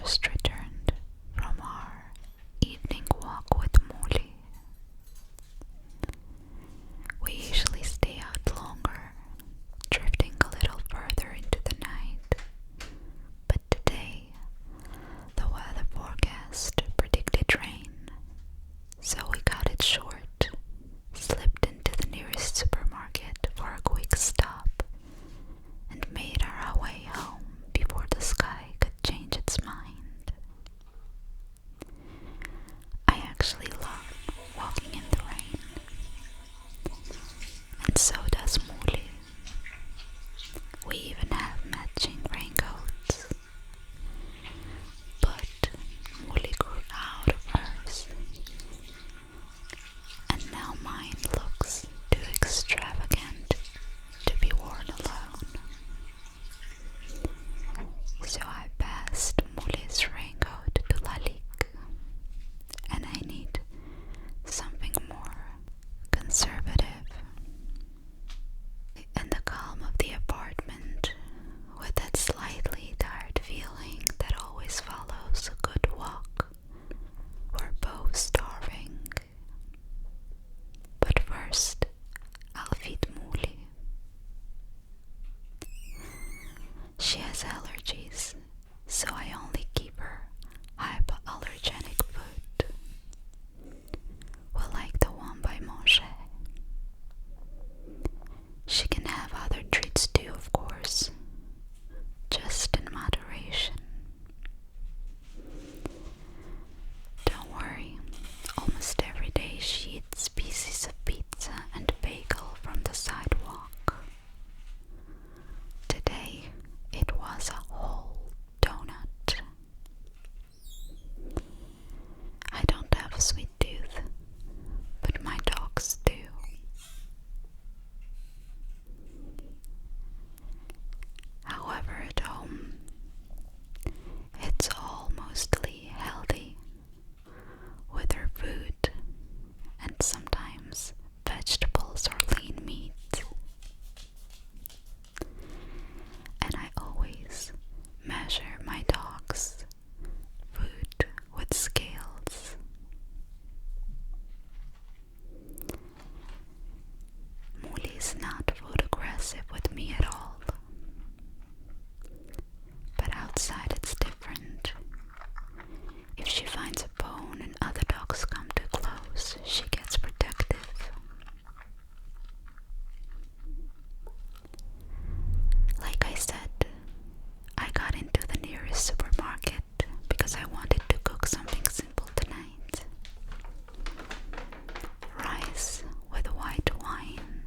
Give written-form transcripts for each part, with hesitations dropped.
just returned from our evening walk with Molly. We usually stay out longer, drifting a little further into the night, but today the weather forecast predicted rain, so we cut it short, slipped into the nearest supermarket for a quick stop, and made our way home before the sky could change its mind. I actually love walking in the rain, and so does Molly. We even have matching raincoats, but Molly grew out of hers, and now mine looks too extravagant to be worn alone. So I passed Molly's raincoat to Lalik, and I need something more conservative. In the calm of the apartment, with that slightly tired feeling that always follows a good walk, we're both starving. But first, I'll feed Molly. She has allergies, so I only keep her hypoallergenic food. Well, like the one by Monche. She can have other treats too, of course, just in moderation. Don't worry, almost every day she eats pieces of pizza and bagel from the sidewalk. Today it was a whole donut. I don't have a sweet tooth, but my dogs do. However, at home, it's all mostly healthy, with her food and sometimes vegetables or lean meat. And I always measure my dog's food with scales. Molly's not food aggressive with me at all. But outside it's different. If she finds a bone and other dogs come too close, she gets protective. Like I said, I got into the nearest supermarket because I wanted to cook something simple tonight. Rice with white wine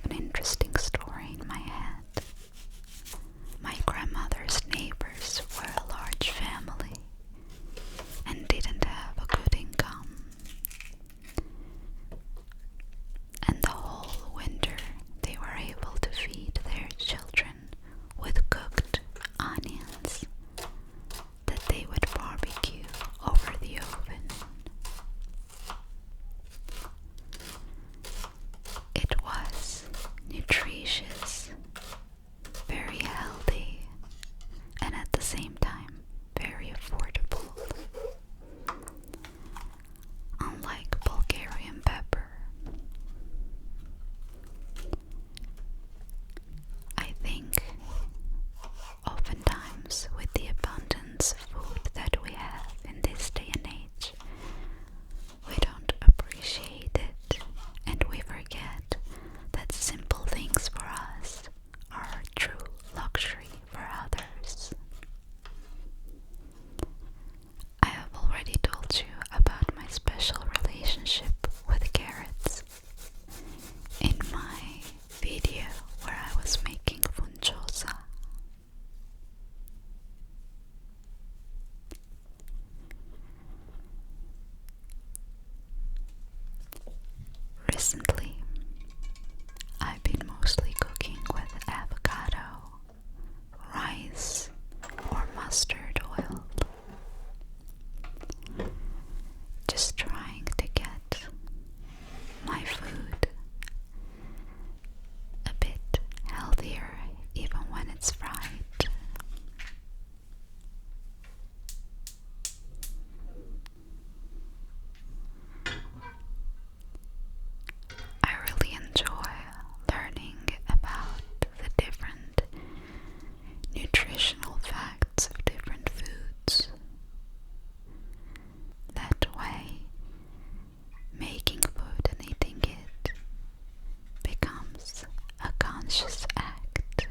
an interesting story in my head. My grandmother's neighbors were a large family and didn't have a good income. And the whole winter they were able to feed their children with cooked onions that they would barbecue over the oven. It was nutritious, very healthy, and at the same time very affordable. Unlike Bulgarian pepper, I think oftentimes with the abundance of food that we have in this day and age, we don't appreciate it, and we forget that simple things for us are true luxury for others. I have already told you about my special relationship with carrots in my video where I was making funchosa. Recently, I've been mostly cooking with avocado, rice, or mustard oil. Just trying to get my food a bit healthier even when it's fried. I really enjoy learning about the different nutritional facts of different foods. That way, making food and eating it becomes a conscious act.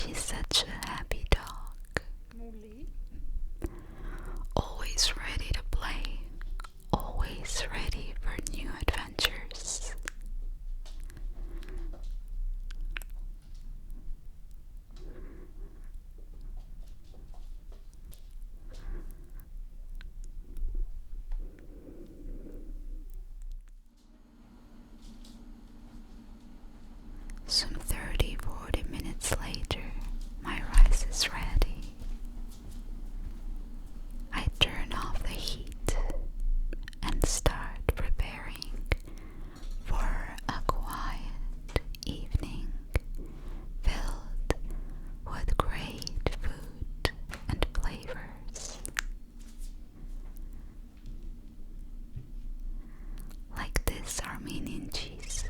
She's such a happy dog. Always ready to play. Always ready for new adventures. Some 30-40 minutes later, my rice is ready. I turn off the heat and start preparing for a quiet evening filled with great food and flavors. Like this Armenian cheese.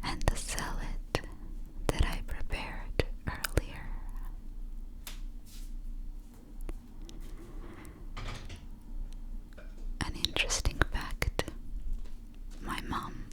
And the salad that I prepared earlier. An interesting fact, my mom